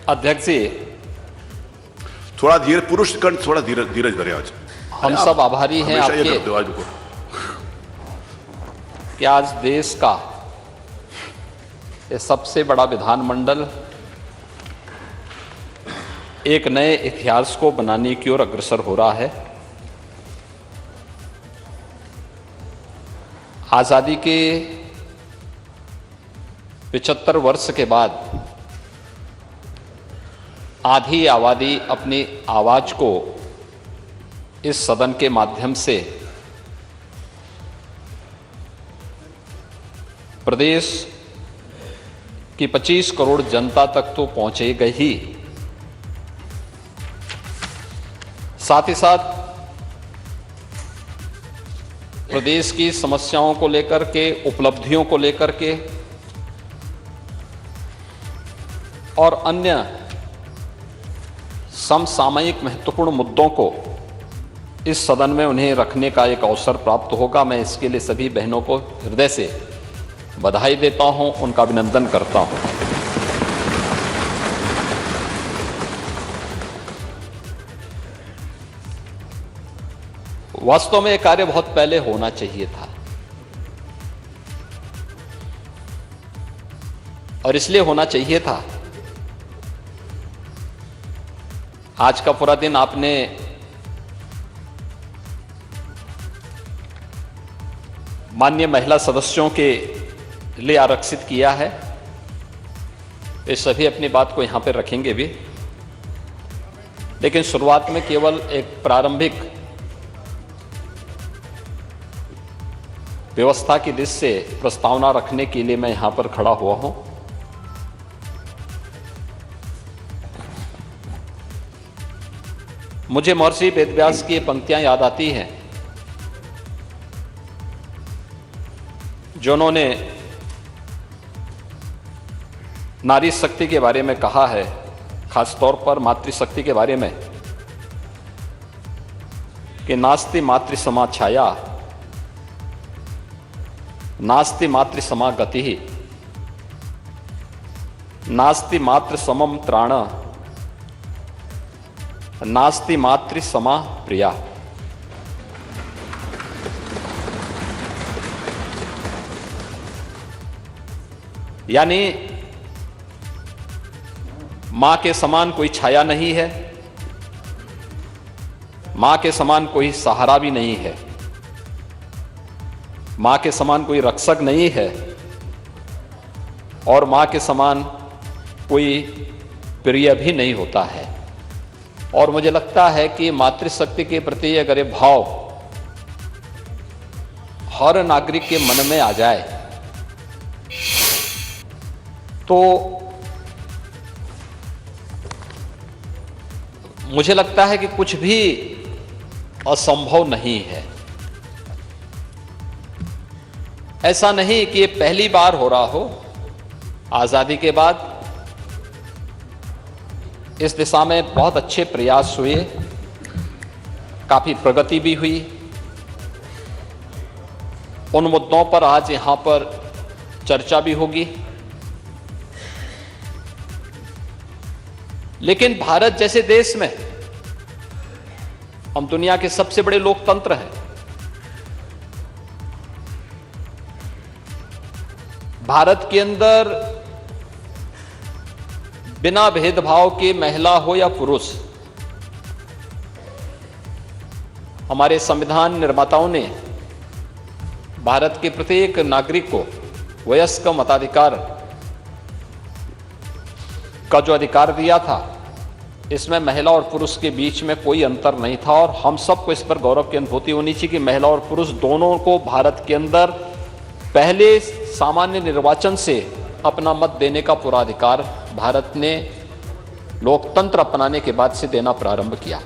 अध्यक्ष जी, थोड़ा धीरे, पुरुष कंठ थोड़ा धीरज धरे आज। हम सब आभारी हैं हमेशा ये आपके करते हो, आज रुको। कि आज देश का ये सबसे बड़ा विधानमंडल एक नए इतिहास को बनाने की ओर अग्रसर हो रहा है। आज़ादी के 75 वर्ष के बाद आधी आबादी अपनी आवाज को इस सदन के माध्यम से प्रदेश की 25 करोड़ जनता तक तो पहुंचेगी ही, साथ ही साथ प्रदेश की समस्याओं को लेकर के, उपलब्धियों को लेकर के और अन्य समसामयिक महत्वपूर्ण मुद्दों को इस सदन में उन्हें रखने का एक अवसर प्राप्त होगा। मैं इसके लिए सभी बहनों को हृदय से बधाई देता हूं, उनका अभिनंदन करता हूं। वास्तव में यह कार्य बहुत पहले होना चाहिए था और इसलिए होना चाहिए था, आज का पूरा दिन आपने माननीय महिला सदस्यों के लिए आरक्षित किया है। ये सभी अपनी बात को यहां पर रखेंगे भी, लेकिन शुरुआत में केवल एक प्रारंभिक व्यवस्था की दृष्टि से प्रस्तावना रखने के लिए मैं यहां पर खड़ा हुआ हूं। मुझे महर्षि वेदव्यास की ये पंक्तियां याद आती हैं जो उन्होंने नारी शक्ति के बारे में कहा है, खासतौर पर मातृशक्ति के बारे में, कि नास्ति मातृ समा छाया, नास्ति मातृ समा गति, नास्ति मातृ समम त्राण, नास्ति मातृ समा प्रिया। यानी मां के समान कोई छाया नहीं है, मां के समान कोई सहारा भी नहीं है, मां के समान कोई रक्षक नहीं है और मां के समान कोई प्रिय भी नहीं होता है। और मुझे लगता है कि मातृशक्ति के प्रति अगर ये भाव हर नागरिक के मन में आ जाए तो मुझे लगता है कि कुछ भी असंभव नहीं है। ऐसा नहीं कि ये पहली बार हो रहा हो। आजादी के बाद इस दिशा में बहुत अच्छे प्रयास हुए, काफी प्रगति भी हुई। उन मुद्दों पर आज यहां पर चर्चा भी होगी। लेकिन भारत जैसे देश में, हम दुनिया के सबसे बड़े लोकतंत्र हैं, भारत के अंदर बिना भेदभाव के महिला हो या पुरुष, हमारे संविधान निर्माताओं ने भारत के प्रत्येक नागरिक को वयस्क मताधिकार का जो अधिकार दिया था, इसमें महिला और पुरुष के बीच में कोई अंतर नहीं था। और हम सबको इस पर गौरव की अनुभूति होनी चाहिए कि महिला और पुरुष दोनों को भारत के अंदर पहले सामान्य निर्वाचन से अपना मत देने का पूरा अधिकार भारत ने लोकतंत्र अपनाने के बाद से देना प्रारंभ किया।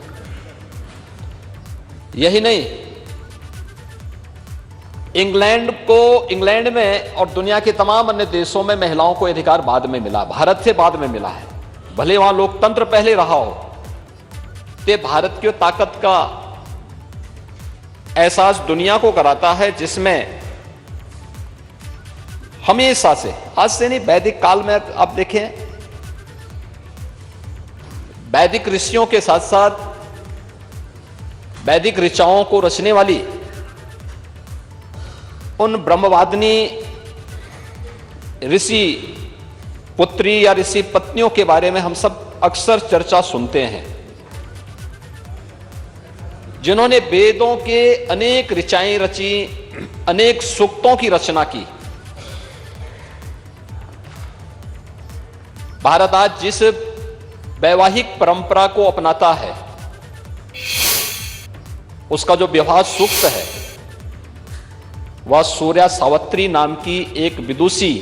यही नहीं, इंग्लैंड में और दुनिया के तमाम अन्य देशों में महिलाओं को अधिकार बाद में मिला, भारत से बाद में मिला है। भले वहां लोकतंत्र पहले रहा हो, ते भारत की ताकत का एहसास दुनिया को कराता है, जिसमें हमेशा से, आज से नहीं, वैदिक काल में आप देखें वैदिक ऋषियों के साथ साथ वैदिक ऋचाओं को रचने वाली उन ब्रह्मवादिनी ऋषि पुत्री या ऋषि पत्नियों के बारे में हम सब अक्सर चर्चा सुनते हैं, जिन्होंने वेदों के अनेक ऋचाएं रची, अनेक सूक्तों की रचना की। भारत आज जिस वैवाहिक परंपरा को अपनाता है, उसका जो विवाह सूक्त है वह सूर्या सावित्री नाम की एक विदुषी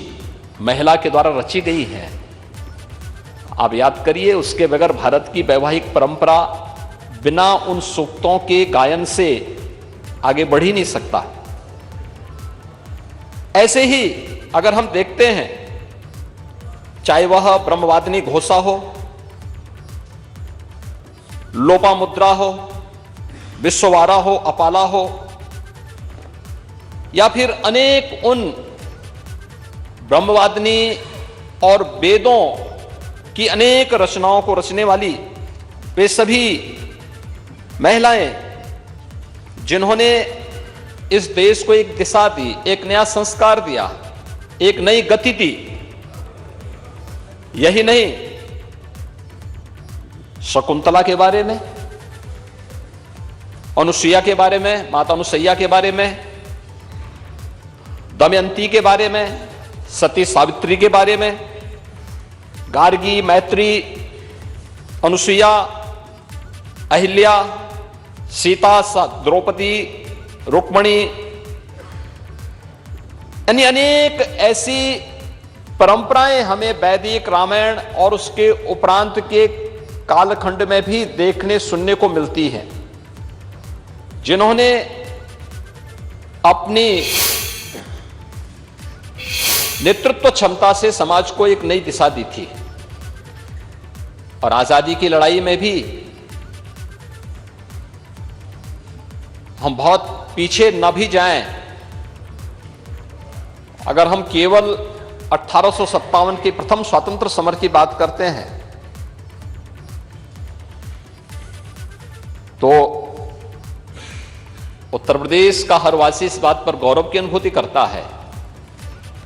महिला के द्वारा रची गई है। आप याद करिए, उसके बगैर भारत की वैवाहिक परंपरा बिना उन सूक्तों के गायन से आगे बढ़ ही नहीं सकता। ऐसे ही अगर हम देखते हैं, चाहे वह ब्रह्मवादिनी घोषा हो, लोपामुद्रा हो, विश्ववारा हो, अपाला हो, या फिर अनेक उन ब्रह्मवादिनी और वेदों की अनेक रचनाओं को रचने वाली वे सभी महिलाएं जिन्होंने इस देश को एक दिशा दी, एक नया संस्कार दिया, एक नई गति दी। यही नहीं, शकुंतला के बारे में, अनुसुईया के बारे में, माता अनुसुईया के बारे में, दमयंती के बारे में, सती सावित्री के बारे में, गार्गी, मैत्री, अनुसुईया, अहिल्या, सीता, द्रौपदी, रुक्मणी, यानी अनेक ऐसी परंपराएं हमें वैदिक रामायण और उसके उपरांत के कालखंड में भी देखने सुनने को मिलती हैं, जिन्होंने अपनी नेतृत्व क्षमता से समाज को एक नई दिशा दी थी। और आजादी की लड़ाई में भी हम बहुत पीछे न भी जाएं, अगर हम केवल 1857 के प्रथम स्वातंत्र समर की बात करते हैं तो उत्तर प्रदेश का हर वासी इस बात पर गौरव की अनुभूति करता है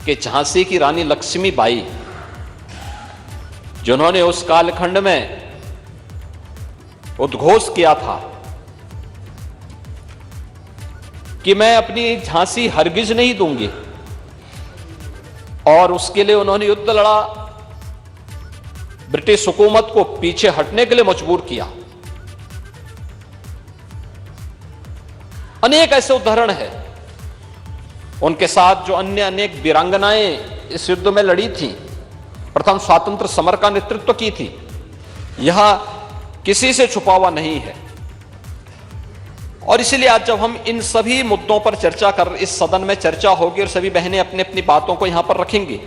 कि झांसी की रानी लक्ष्मीबाई, जिन्होंने उस कालखंड में उद्घोष किया था कि मैं अपनी झांसी हरगिज नहीं दूंगी, और उसके लिए उन्होंने युद्ध लड़ा, ब्रिटिश हुकूमत को पीछे हटने के लिए मजबूर किया। अनेक ऐसे उदाहरण हैं। उनके साथ जो अन्य अनेक वीरांगनाएं इस युद्ध में लड़ी थीं, प्रथम स्वातंत्र समर का नेतृत्व की थी, यह किसी से छुपा हुआ नहीं है। और इसलिए आज जब हम इन सभी मुद्दों पर चर्चा कर, इस सदन में चर्चा होगी और सभी बहनें अपनी अपनी बातों को यहां पर रखेंगी,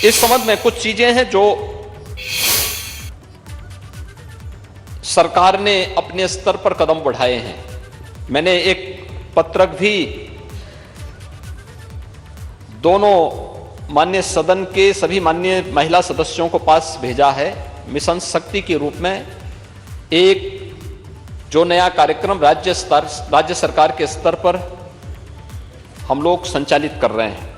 इस संबंध में कुछ चीजें हैं जो सरकार ने अपने स्तर पर कदम बढ़ाए हैं। मैंने एक पत्रक भी दोनों माननीय सदन के सभी माननीय महिला सदस्यों को पास भेजा है, मिशन शक्ति के रूप में एक जो नया कार्यक्रम राज्य सरकार के स्तर पर हम लोग संचालित कर रहे हैं,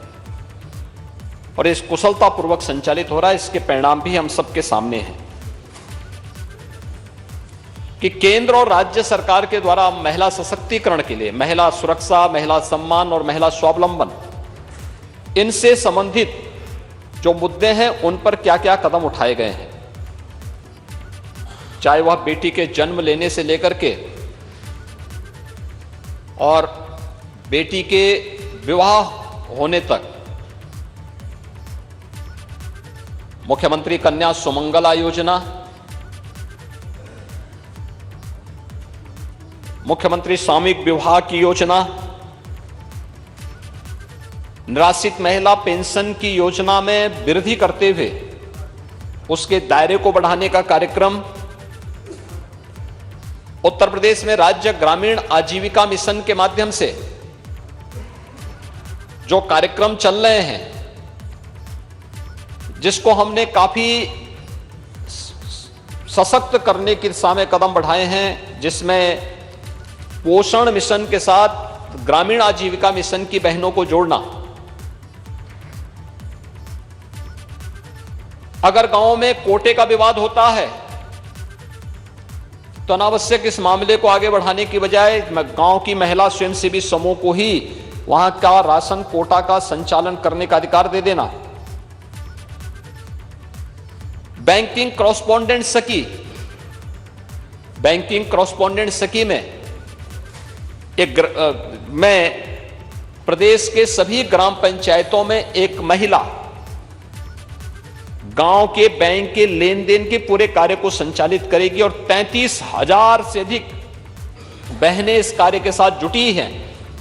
और इस कुशलतापूर्वक संचालित हो रहा है। इसके परिणाम भी हम सबके सामने हैं कि केंद्र और राज्य सरकार के द्वारा महिला सशक्तिकरण के लिए, महिला सुरक्षा, महिला सम्मान और महिला स्वावलंबन, इनसे संबंधित जो मुद्दे हैं उन पर क्या क्या कदम उठाए गए हैं, चाहे वह बेटी के जन्म लेने से लेकर के और बेटी के विवाह होने तक, मुख्यमंत्री कन्या सुमंगला योजना, मुख्यमंत्री सामूहिक विवाह की योजना, निराश्रित महिला पेंशन की योजना में वृद्धि करते हुए उसके दायरे को बढ़ाने का कार्यक्रम, उत्तर प्रदेश में राज्य ग्रामीण आजीविका मिशन के माध्यम से जो कार्यक्रम चल रहे हैं, जिसको हमने काफी सशक्त करने की दिशा में कदम बढ़ाए हैं, जिसमें पोषण मिशन के साथ ग्रामीण आजीविका मिशन की बहनों को जोड़ना। अगर गांव में कोटे का विवाद होता है तो अनावश्यक इस मामले को आगे बढ़ाने की बजाय गांव की महिला स्वयंसेवी समूह को ही वहां का राशन कोटा का संचालन करने का अधिकार दे देना। बैंकिंग कॉरस्पॉन्डेंट सखी, बैंकिंग कॉरस्पॉन्डेंट सखी में मैं प्रदेश के सभी ग्राम पंचायतों में एक महिला गांव के बैंक के लेन देन के पूरे कार्य को संचालित करेगी और 33,000 से अधिक बहनें इस कार्य के साथ जुटी हैं।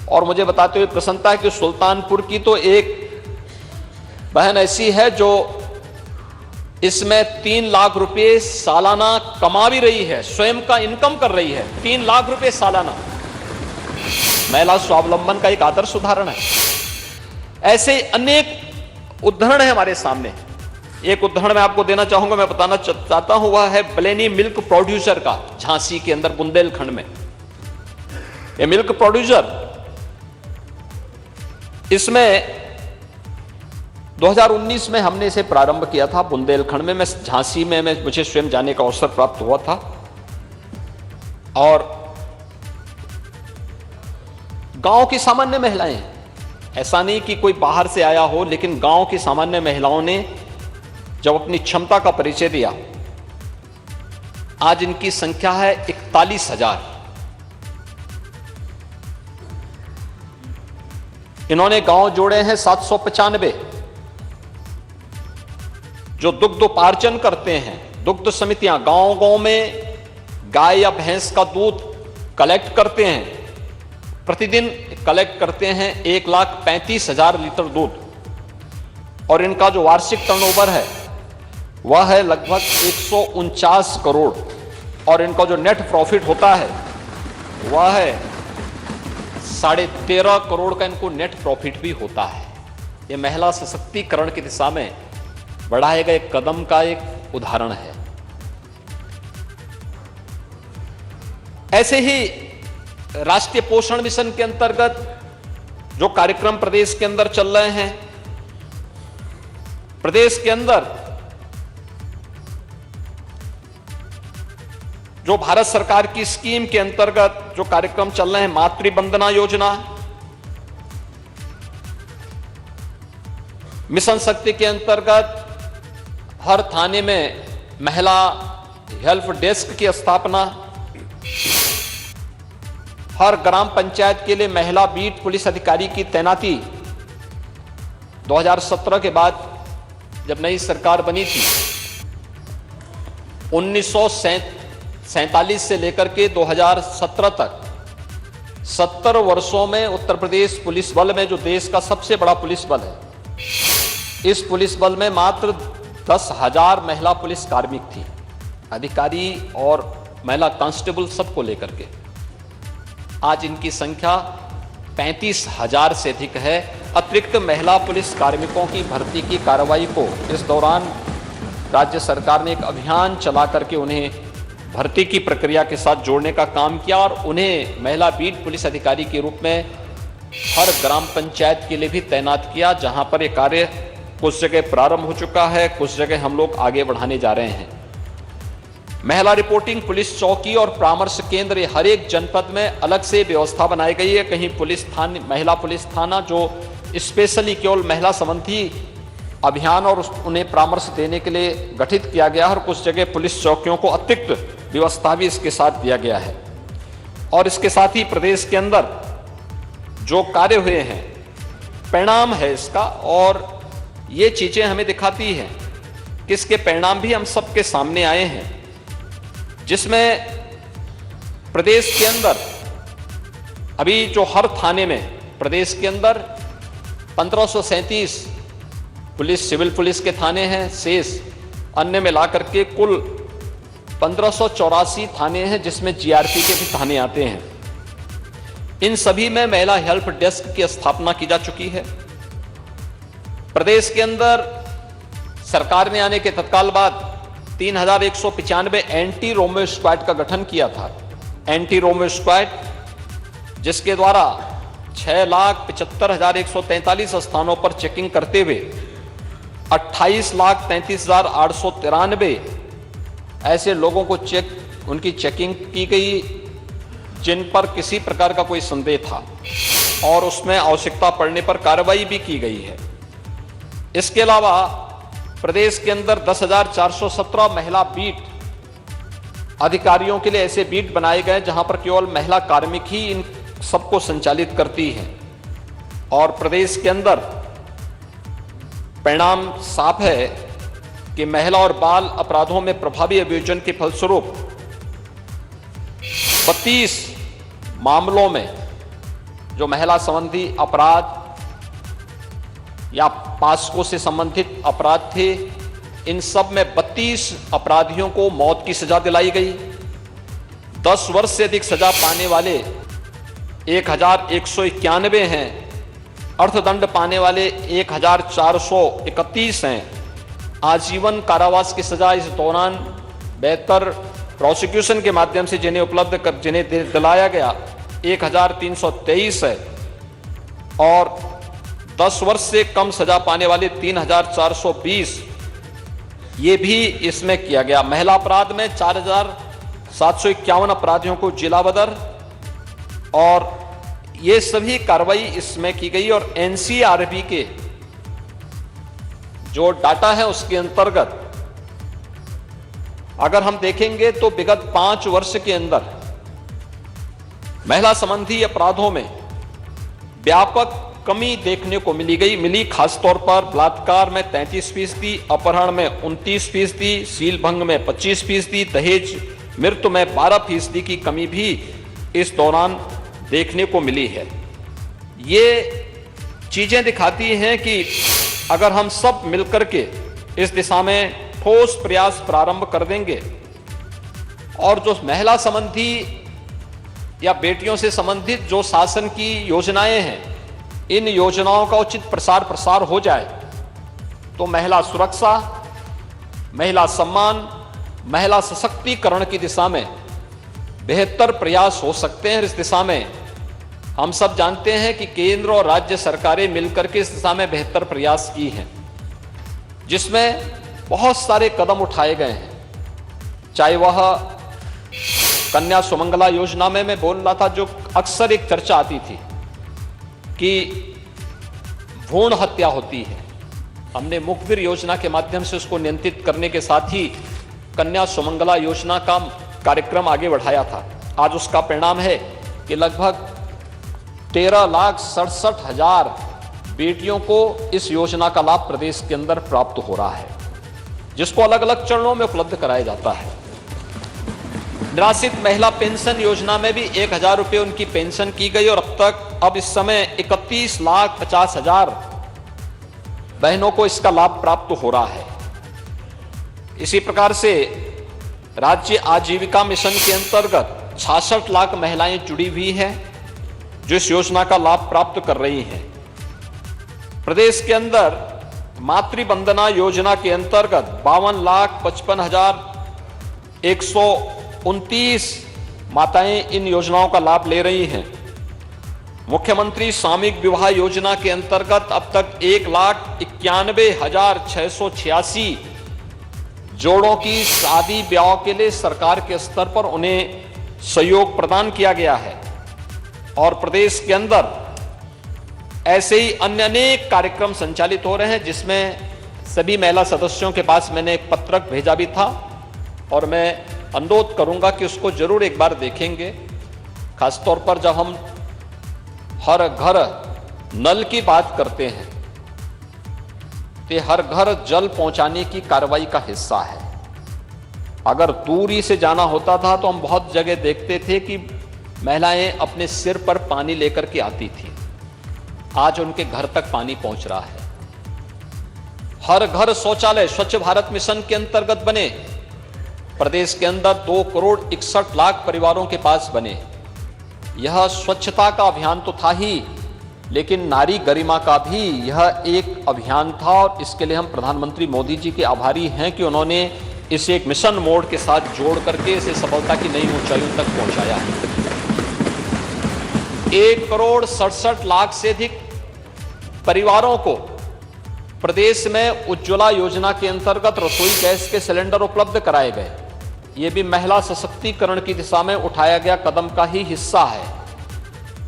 और मुझे बताते हुए प्रसन्नता है कि सुल्तानपुर की तो एक बहन ऐसी है जो इसमें 3 लाख रुपए सालाना कमा भी रही है, स्वयं का इनकम कर रही है। 3 लाख रुपए सालाना, महिला स्वावलंबन का एक आदर्श उदाहरण है। ऐसे अनेक उदाहरण है हमारे सामने। एक उदाहरण मैं आपको देना चाहूंगा, मैं बताना चाहता हूं, वह है ब्लेनी मिल्क प्रोड्यूसर का, झांसी के अंदर बुंदेलखंड में। ये मिल्क प्रोड्यूसर, इसमें 2019 में हमने इसे प्रारंभ किया था बुंदेलखंड में। मैं झांसी में मुझे स्वयं जाने का अवसर प्राप्त हुआ था और गांव की सामान्य महिलाएं हैं, ऐसा नहीं कि कोई बाहर से आया हो, लेकिन गांव की सामान्य महिलाओं ने जब अपनी क्षमता का परिचय दिया, आज इनकी संख्या है 41,000। इन्होंने गांव जोड़े हैं 795 जो दुग्धोपार्जन करते हैं। दुग्ध समितियां गांव-गांव में गाय या भैंस का दूध कलेक्ट करते हैं, प्रतिदिन कलेक्ट करते हैं 1,35,000 लीटर दूध, और इनका जो वार्षिक टर्नओवर है वह है लगभग 149 करोड़, और इनका जो नेट प्रॉफिट होता है वह है 13.5 करोड़ का इनको नेट प्रॉफिट भी होता है। यह महिला सशक्तिकरण की दिशा में बढ़ाए गए कदम का एक उदाहरण है। ऐसे ही राष्ट्रीय पोषण मिशन के अंतर्गत जो कार्यक्रम प्रदेश के अंदर चल रहे हैं, प्रदेश के अंदर जो भारत सरकार की स्कीम के अंतर्गत जो कार्यक्रम चल रहे हैं, मातृ वंदना योजना, मिशन शक्ति के अंतर्गत हर थाने में महिला हेल्प डेस्क की स्थापना, हर ग्राम पंचायत के लिए महिला बीट पुलिस अधिकारी की तैनाती। 2017 के बाद जब नई सरकार बनी थी, 1947 से लेकर के 2017 तक 70 वर्षों में उत्तर प्रदेश पुलिस बल में, जो देश का सबसे बड़ा पुलिस बल है, इस पुलिस बल में मात्र 10,000 महिला पुलिस कार्मिक थी, अधिकारी और महिला कांस्टेबल सबको लेकर के। आज इनकी संख्या 35,000 से अधिक है। अतिरिक्त महिला पुलिस कार्मिकों की भर्ती की कार्रवाई को इस दौरान राज्य सरकार ने एक अभियान चला करके उन्हें भर्ती की प्रक्रिया के साथ जोड़ने का काम किया और उन्हें महिला बीट पुलिस अधिकारी के रूप में हर ग्राम पंचायत के लिए भी तैनात किया, जहां पर यह कार्य कुछ जगह प्रारंभ हो चुका है, कुछ जगह हम लोग आगे बढ़ाने जा रहे हैं। महिला रिपोर्टिंग पुलिस चौकी और परामर्श केंद्र, हर एक जनपद में अलग से व्यवस्था बनाई गई है। कहीं पुलिस थाना, महिला पुलिस थाना जो स्पेशली केवल महिला संबंधी अभियान और उन्हें परामर्श देने के लिए गठित किया गया है, और कुछ जगह पुलिस चौकियों को अतिरिक्त व्यवस्था भी इसके साथ दिया गया है। और इसके साथ ही प्रदेश के अंदर जो कार्य हुए हैं, परिणाम है इसका, और ये चीजें हमें दिखाती हैं कि इसके परिणाम भी हम सबके सामने आए हैं, जिसमें प्रदेश के अंदर अभी जो हर थाने में प्रदेश के अंदर 1537 पुलिस सिविल पुलिस के थाने हैं, शेष अन्य में ला करके कुल 1584 थाने हैं, जिसमें जीआरपी के भी थाने आते हैं। इन सभी में महिला हेल्प डेस्क की स्थापना की जा चुकी है। प्रदेश के अंदर सरकार में आने के तत्काल बाद 3,195 एंटी रोमियो स्क्वाड का गठन किया था। एंटी रोमियो स्क्वाड जिसके द्वारा 6,75,143 स्थानों पर चेकिंग करते हुए 28,33,893 ऐसे लोगों को उनकी चेकिंग की गई जिन पर किसी प्रकार का कोई संदेह था और उसमें आवश्यकता पड़ने पर कार्रवाई भी की गई है। इसके अलावा प्रदेश के अंदर 10,417 महिला बीट अधिकारियों के लिए ऐसे बीट बनाए गए जहां पर केवल महिला कार्मिक ही इन सबको संचालित करती हैं और प्रदेश के अंदर परिणाम साफ है कि महिला और बाल अपराधों में प्रभावी अभियोजन के फलस्वरूप 32 मामलों में जो महिला संबंधी अपराध या पास्को से संबंधित अपराध थे, इन सब में 32 अपराधियों को मौत की सजा दिलाई गई। 10 वर्ष से अधिक सजा पाने वाले 1,191 हैं, अर्थदंड पाने वाले 1,431 हैं। आजीवन कारावास की सजा इस दौरान बेहतर प्रोसिक्यूशन के माध्यम से जिन्हें दिलाया गया 1,323 है और 10 वर्ष से कम सजा पाने वाले 3,420 ये भी इसमें किया गया। महिला अपराध में 4,751 अपराधियों को जिला बदर और ये सभी कार्रवाई इसमें की गई और एनसीआरबी के जो डाटा है उसके अंतर्गत अगर हम देखेंगे तो विगत 5 वर्ष के अंदर महिला संबंधी अपराधों में व्यापक कमी देखने को मिली। खासतौर पर बलात्कार में 33%, अपहरण में 29%, सीलभंग में 25%, दहेज मृत्यु में 12% की कमी भी इस दौरान देखने को मिली है। ये चीजें दिखाती हैं कि अगर हम सब मिलकर के इस दिशा में ठोस प्रयास प्रारंभ कर देंगे और जो महिला संबंधी या बेटियों से संबंधित जो शासन की योजनाएं हैं, इन योजनाओं का उचित प्रसार हो जाए तो महिला सुरक्षा, महिला सम्मान, महिला सशक्तिकरण की दिशा में बेहतर प्रयास हो सकते हैं। इस दिशा में हम सब जानते हैं कि केंद्र और राज्य सरकारें मिलकर के इस दिशा में बेहतर प्रयास की हैं, जिसमें बहुत सारे कदम उठाए गए हैं। चाहे वह कन्या सुमंगला योजना में मैं बोल रहा था, जो अक्सर एक चर्चा आती थी कि भ्रूण हत्या होती है, हमने मुखबिर योजना के माध्यम से उसको नियंत्रित करने के साथ ही कन्या सुमंगला योजना का कार्यक्रम आगे बढ़ाया था। आज उसका परिणाम है कि लगभग 13,67,000 बेटियों को इस योजना का लाभ प्रदेश के अंदर प्राप्त हो रहा है, जिसको अलग अलग चरणों में उपलब्ध कराया जाता है। निराश्रित महिला पेंशन योजना में भी 1,000 रुपये उनकी पेंशन की गई और अब इस समय 31,50,000 बहनों को इसका लाभ प्राप्त हो रहा है। इसी प्रकार से राज्य आजीविका मिशन के अंतर्गत 66 लाख महिलाएं जुड़ी हुई हैं जो इस योजना का लाभ प्राप्त कर रही हैं। प्रदेश के अंदर मातृवंदना योजना के अंतर्गत 52,55,129 माताएं इन योजनाओं का लाभ ले रही हैं। मुख्यमंत्री सामूहिक विवाह योजना के अंतर्गत अब तक 1,91,686 जोड़ों की शादी ब्याह के लिए सरकार के स्तर पर उन्हें सहयोग प्रदान किया गया है और प्रदेश के अंदर ऐसे ही अन्य अनेक कार्यक्रम संचालित हो रहे हैं, जिसमें सभी महिला सदस्यों के पास मैंने एक पत्रक भेजा भी था और मैं अनुरोध करूंगा कि उसको जरूर एक बार देखेंगे। खासतौर पर जब हम हर घर नल की बात करते हैं तो हर घर जल पहुंचाने की कार्रवाई का हिस्सा है। अगर दूरी से जाना होता था तो हम बहुत जगह देखते थे कि महिलाएं अपने सिर पर पानी लेकर के आती थी, आज उनके घर तक पानी पहुंच रहा है। हर घर शौचालय स्वच्छ भारत मिशन के अंतर्गत बने, प्रदेश के अंदर 2,61,00,000 परिवारों के पास बने। यह स्वच्छता का अभियान तो था ही, लेकिन नारी गरिमा का भी यह एक अभियान था और इसके लिए हम प्रधानमंत्री मोदी जी के आभारी हैं कि उन्होंने इसे एक मिशन मोड के साथ जोड़ करके इसे सफलता की नई ऊंचाइयों तक पहुंचाया है। 1,67,00,000 से अधिक परिवारों को प्रदेश में उज्ज्वला योजना के अंतर्गत रसोई गैस के सिलेंडर उपलब्ध कराए गए। ये भी महिला सशक्तिकरण की दिशा में उठाया गया कदम का ही हिस्सा है,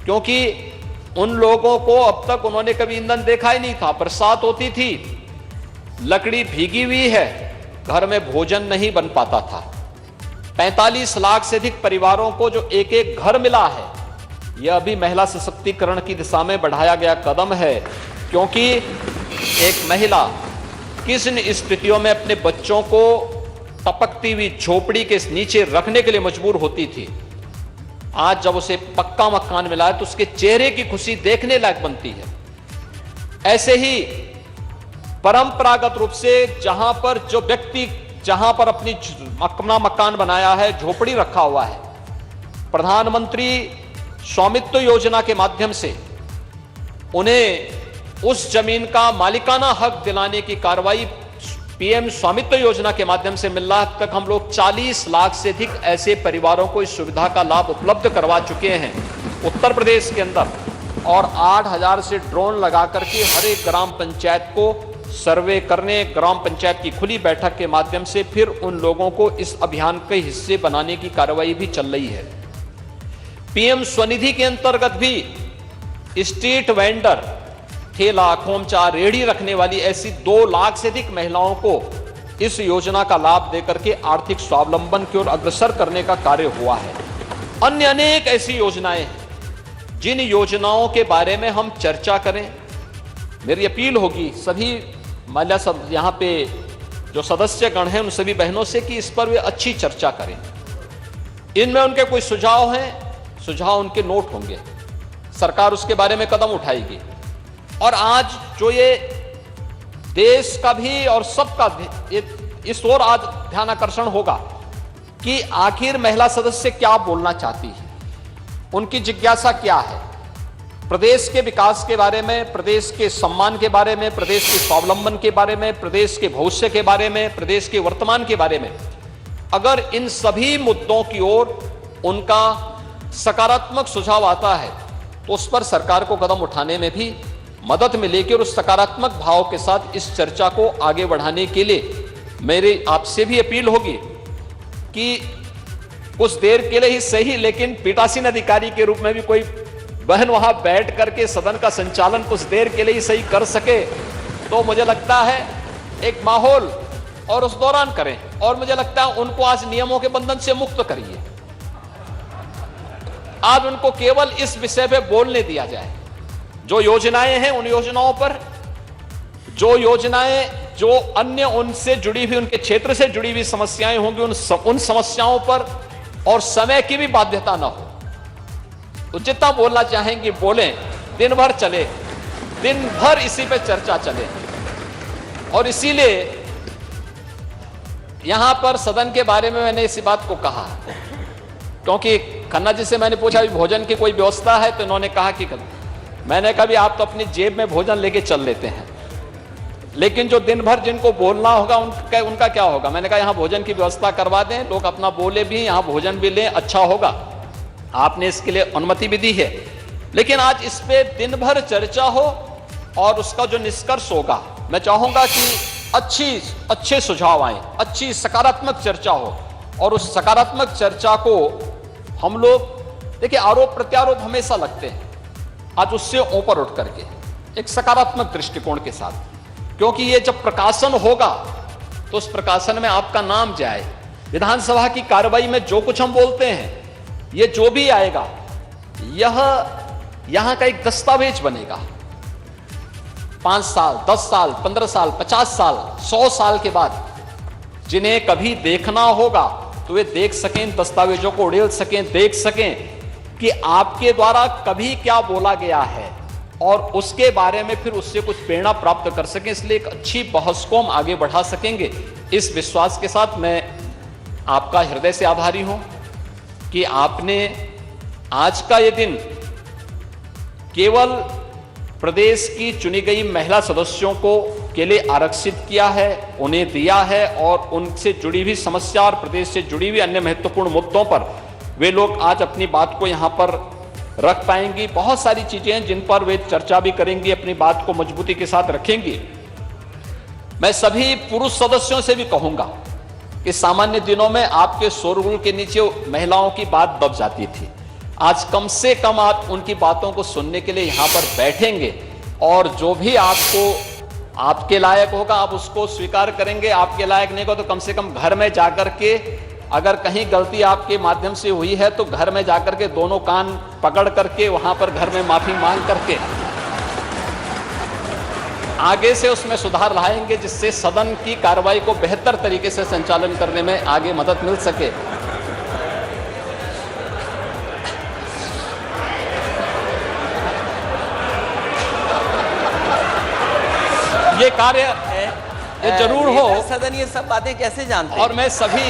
क्योंकि उन लोगों को अब तक उन्होंने कभी ईंधन देखा ही नहीं था। बरसात होती थी, लकड़ी भीगी हुई है, घर में भोजन नहीं बन पाता था। 45 लाख से अधिक परिवारों को जो एक एक घर मिला है, यह अभी महिला सशक्तिकरण की दिशा में बढ़ाया गया कदम है, क्योंकि एक महिला किस स्थितियों में अपने बच्चों को टपकती हुई झोपड़ी के नीचे रखने के लिए मजबूर होती थी, आज जब उसे पक्का मकान मिला है तो उसके चेहरे की खुशी देखने लायक बनती है। ऐसे ही परंपरागत रूप से जहां पर जो व्यक्ति जहां पर अपना मकान बनाया है, झोपड़ी रखा हुआ है, प्रधानमंत्री स्वामित्व योजना के माध्यम से उन्हें उस जमीन का मालिकाना हक दिलाने की कार्रवाई पीएम स्वामित्व योजना के माध्यम से मिल रहा है। अब तक हम लोग 40 लाख से अधिक ऐसे परिवारों को इस सुविधा का लाभ उपलब्ध करवा चुके हैं उत्तर प्रदेश के अंदर, और 8,000 से ड्रोन लगा करके हर एक ग्राम पंचायत को सर्वे करने, ग्राम पंचायत की खुली बैठक के माध्यम से फिर उन लोगों को इस अभियान के हिस्से बनाने की कार्रवाई भी चल रही है। पीएम स्वनिधि के अंतर्गत भी स्ट्रीट वेंडर, ठेला, खोमचा, रेहड़ी रखने वाली ऐसी 2 लाख से अधिक महिलाओं को इस योजना का लाभ देकर के आर्थिक स्वावलंबन की ओर अग्रसर करने का कार्य हुआ है। अन्य अनेक ऐसी योजनाएं हैं जिन योजनाओं के बारे में हम चर्चा करें। मेरी अपील होगी सभी महिला सब यहाँ पे जो सदस्यगण हैं उन सभी बहनों से कि इस पर वे अच्छी चर्चा करें। इनमें उनके कोई सुझाव हैं, सुझाव उनके नोट होंगे, सरकार उसके बारे में कदम उठाएगी। और आज जो ये देश का भी और सबका इस ओर आज ध्यान आकर्षण होगा कि आखिर महिला सदस्य क्या बोलना चाहती है, उनकी जिज्ञासा क्या है, प्रदेश के विकास के बारे में, प्रदेश के सम्मान के बारे में, प्रदेश के स्वावलंबन के बारे में, प्रदेश के भविष्य के बारे में, प्रदेश के वर्तमान के बारे में। अगर इन सभी मुद्दों की ओर उनका सकारात्मक सुझाव आता है तो उस पर सरकार को कदम उठाने में भी मदद मिलेगी। और उस सकारात्मक भाव के साथ इस चर्चा को आगे बढ़ाने के लिए मेरी आपसे भी अपील होगी कि कुछ देर के लिए ही सही, लेकिन पीठासीन अधिकारी के रूप में भी कोई बहन वहां बैठ करके सदन का संचालन कुछ देर के लिए ही सही कर सके तो मुझे लगता है एक माहौल, और उस दौरान करें। और मुझे लगता है उनको आज नियमों के बंधन से मुक्त करिए, आज उनको केवल इस विषय पे बोलने दिया जाए। जो योजनाएं हैं उन योजनाओं पर, जो योजनाएं जो अन्य उनसे जुड़ी हुई, उनके क्षेत्र से जुड़ी हुई समस्याएं होंगी उन समस्याओं पर, और समय की भी बाध्यता ना हो। तो जितना बोलना चाहेंगे बोलें, दिन भर चले, दिन भर इसी पे चर्चा चले। और इसीलिए यहां पर सदन के बारे में मैंने इसी बात को कहा, क्योंकि खन्ना जी से मैंने पूछा भोजन की कोई व्यवस्था है, तो इन्होंने कहा कि मैंने कहा भी आप तो अपनी जेब में भोजन लेके चल लेते हैं, लेकिन जो दिन भर जिनको बोलना होगा उनका क्या होगा। मैंने कहा यहाँ भोजन की व्यवस्था करवा दें, लोग अपना बोले भी, यहाँ भोजन भी लें, अच्छा होगा। आपने इसके लिए अनुमति भी दी है, लेकिन आज इस पे दिन भर चर्चा हो और उसका जो निष्कर्ष होगा, मैं चाहूंगा कि अच्छे सुझाव आए, अच्छी सकारात्मक चर्चा हो। और उस सकारात्मक चर्चा को हम लोग, देखिए आरोप प्रत्यारोप हमेशा लगते हैं, आज उससे ऊपर उठ करके एक सकारात्मक दृष्टिकोण के साथ, क्योंकि ये जब प्रकाशन होगा तो उस प्रकाशन में आपका नाम जाए। विधानसभा की कार्रवाई में जो कुछ हम बोलते हैं, ये जो भी आएगा, यह यहां का एक दस्तावेज बनेगा। 5 साल, 10 साल, 15 साल, 50 साल, 100 साल के बाद जिन्हें कभी देखना होगा तो वे देख सकें, इन दस्तावेजों को उड़ेल सकें, देख सकें कि आपके द्वारा कभी क्या बोला गया है, और उसके बारे में फिर उससे कुछ प्रेरणा प्राप्त कर सकें। इसलिए एक अच्छी बहस को हम आगे बढ़ा सकेंगे। इस विश्वास के साथ मैं आपका हृदय से आभारी हूं कि आपने आज का ये दिन केवल प्रदेश की चुनी गई महिला सदस्यों को के लिए आरक्षित किया है, उन्हें दिया है और उनसे जुड़ी हुई समस्या और प्रदेश से जुड़ी हुई अन्य महत्वपूर्ण मुद्दों पर वे लोग आज अपनी बात को यहाँ पर रख पाएंगी। बहुत सारी चीजें हैं जिन पर वे चर्चा भी करेंगी, अपनी बात को मजबूती के साथ रखेंगी। मैं सभी पुरुष सदस्यों से भी कहूंगा कि सामान्य दिनों में आपके शोरगुल के नीचे महिलाओं की बात दब जाती थी। आज कम से कम आप उनकी बातों को सुनने के लिए यहां पर बैठेंगे और जो भी आपको आपके लायक होगा आप उसको स्वीकार करेंगे, आपके लायक नहीं होगा तो कम से कम घर में जाकर के, अगर कहीं गलती आपके माध्यम से हुई है तो घर में जाकर के दोनों कान पकड़ करके वहां पर घर में माफी मांग करके आगे से उसमें सुधार लाएंगे, जिससे सदन की कार्रवाई को बेहतर तरीके से संचालन करने में आगे मदद मिल सके। ये कार्य ये जरूर हो। सदन ये सब बातें कैसे जानते हैं? और मैं सभी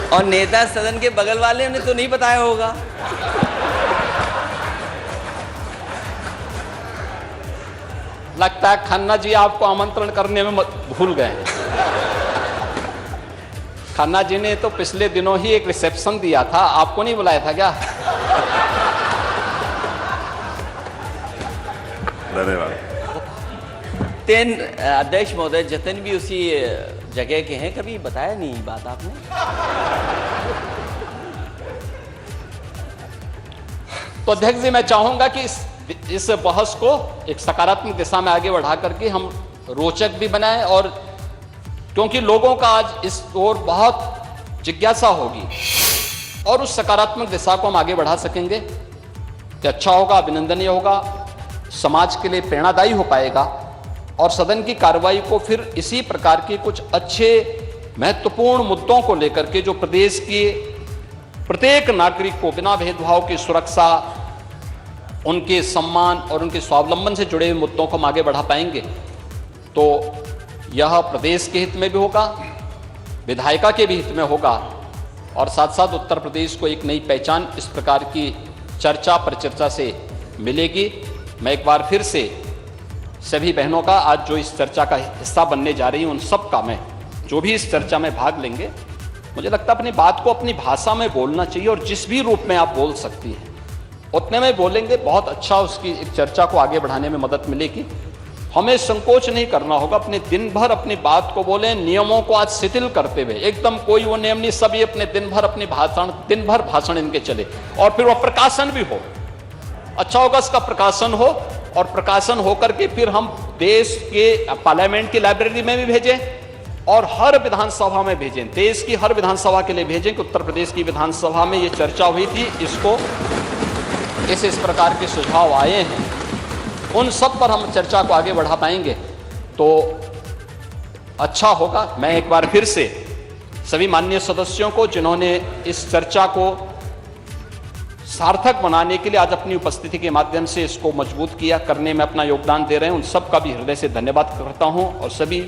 और नेता सदन के बगल वाले ने तो नहीं बताया होगा। लगता है खन्ना जी आपको आमंत्रण करने में भूल गए हैं। खन्ना जी ने तो पिछले दिनों ही एक रिसेप्शन दिया था, आपको नहीं बुलाया था क्या? धन्यवाद। तेन अध्यक्ष महोदय, जतन भी उसी जगह के हैं, कभी बताया नहीं बात आपने? तो अध्यक्ष जी मैं चाहूंगा कि इस बहस को एक सकारात्मक दिशा में आगे बढ़ा करके हम रोचक भी बनाएं, और क्योंकि लोगों का आज इस ओर बहुत जिज्ञासा होगी और उस सकारात्मक दिशा को हम आगे बढ़ा सकेंगे तो अच्छा होगा, अभिनंदनीय होगा, समाज के लिए प्रेरणादायी हो पाएगा और सदन की कार्रवाई को फिर इसी प्रकार के कुछ अच्छे महत्वपूर्ण मुद्दों को लेकर के जो प्रदेश के प्रत्येक नागरिक को बिना भेदभाव की सुरक्षा, उनके सम्मान और उनके स्वावलंबन से जुड़े हुए मुद्दों को हम आगे बढ़ा पाएंगे। तो यह प्रदेश के हित में भी होगा, विधायिका के भी हित में होगा और साथ साथ उत्तर प्रदेश को एक नई पहचान इस प्रकार की चर्चा परिचर्चा से मिलेगी। मैं एक बार फिर से सभी बहनों का, आज जो इस चर्चा का हिस्सा बनने जा रही हैं, उन सब का, मैं जो भी इस चर्चा में भाग लेंगे, मुझे लगता है अपनी बात को अपनी भाषा में बोलना चाहिए और जिस भी रूप में आप बोल सकती हैं उतने में बोलेंगे, बहुत अच्छा उसकी एक चर्चा को आगे बढ़ाने में मदद मिलेगी। हमें संकोच नहीं करना होगा, अपने दिन भर अपनी बात को बोलें, नियमों को आज शिथिल करते हुए, एकदम कोई वो नियम नहीं, सभी अपने दिन भर अपनी दिन भर भाषण इनके चले और फिर वह प्रकाशन भी हो। अच्छा होगा इसका प्रकाशन हो और प्रकाशन होकर के फिर हम देश के पार्लियामेंट की लाइब्रेरी में भी भेजें और हर विधानसभा में भेजें, देश की हर विधानसभा के लिए भेजें कि उत्तर प्रदेश की विधानसभा में ये चर्चा हुई थी, इसको इस प्रकार के सुझाव आए हैं, उन सब पर हम चर्चा को आगे बढ़ा पाएंगे तो अच्छा होगा। मैं एक बार फिर से सभी माननीय सदस्यों को जिन्होंने इस चर्चा को सार्थक बनाने के लिए आज अपनी उपस्थिति के माध्यम से इसको मजबूत किया, करने में अपना योगदान दे रहे हैं, उन सब का भी हृदय से धन्यवाद करता हूं और सभी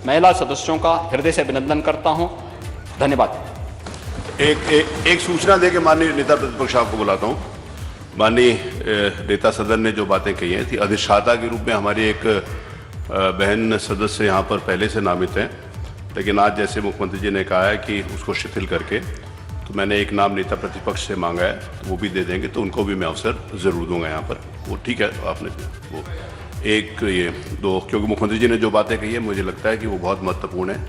महिला सदस्यों का हृदय से अभिनंदन करता हूं। धन्यवाद। एक सूचना दे के माननीय नेता प्रतिपक्ष आपको बुलाता हूं। माननीय नेता सदन ने जो बातें कही हैं थी, अधिष्ठाता के रूप में हमारी एक बहन सदस्य यहाँ पर पहले से नामित हैं, लेकिन आज जैसे मुख्यमंत्री जी ने कहा है कि उसको शिथिल करके, तो मैंने एक नाम नेता प्रतिपक्ष से मांगा है, तो वो भी दे देंगे, तो उनको भी मैं अवसर ज़रूर दूंगा यहाँ पर। वो ठीक है, आपने वो एक ये दो, क्योंकि मुख्यमंत्री जी ने जो बातें कही है मुझे लगता है कि वो बहुत महत्वपूर्ण है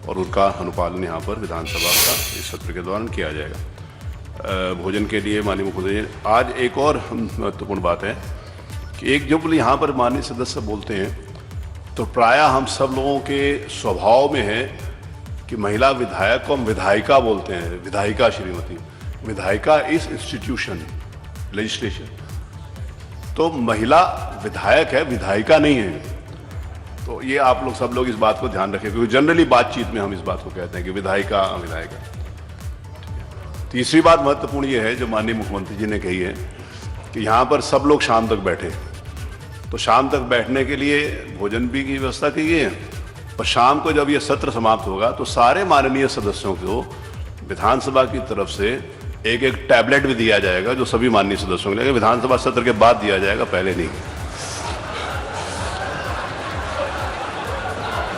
और उनका अनुपालन यहाँ पर विधानसभा का इस सत्र के दौरान किया जाएगा। भोजन के लिए माननीय मुख्यमंत्री जी, आज एक और महत्वपूर्ण बात है कि एक जब यहाँ पर माननीय सदस्य बोलते हैं तो प्रायः हम सब लोगों के स्वभाव में है कि महिला विधायक को हम विधायिका बोलते हैं, विधायिका श्रीमती, विधायिका इस इंस्टीट्यूशन लेजिस्लेशन, तो महिला विधायक है, विधायिका नहीं है। तो ये आप लोग सब लोग इस बात को ध्यान रखें, क्योंकि जनरली बातचीत में हम इस बात को कहते हैं कि विधायिका विधायिका। तीसरी बात महत्वपूर्ण ये है जो माननीय मुख्यमंत्री जी ने कही है कि यहाँ पर सब लोग शाम तक बैठे, तो शाम तक बैठने के लिए भोजन भी की व्यवस्था की गई है और शाम को जब ये सत्र समाप्त होगा तो सारे माननीय सदस्यों को विधानसभा की तरफ से एक एक टैबलेट भी दिया जाएगा जो सभी माननीय सदस्यों को लगेगा। विधानसभा सत्र के बाद दिया जाएगा, पहले नहीं।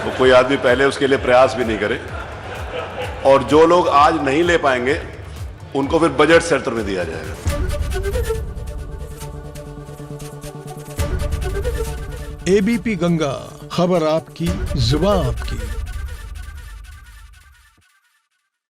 तो कोई आदमी पहले उसके लिए प्रयास भी नहीं करे, और जो लोग आज नहीं ले पाएंगे उनको फिर बजट सत्र में दिया जाएगा। एबीपी गंगा, खबर आपकी, जुबान आपकी।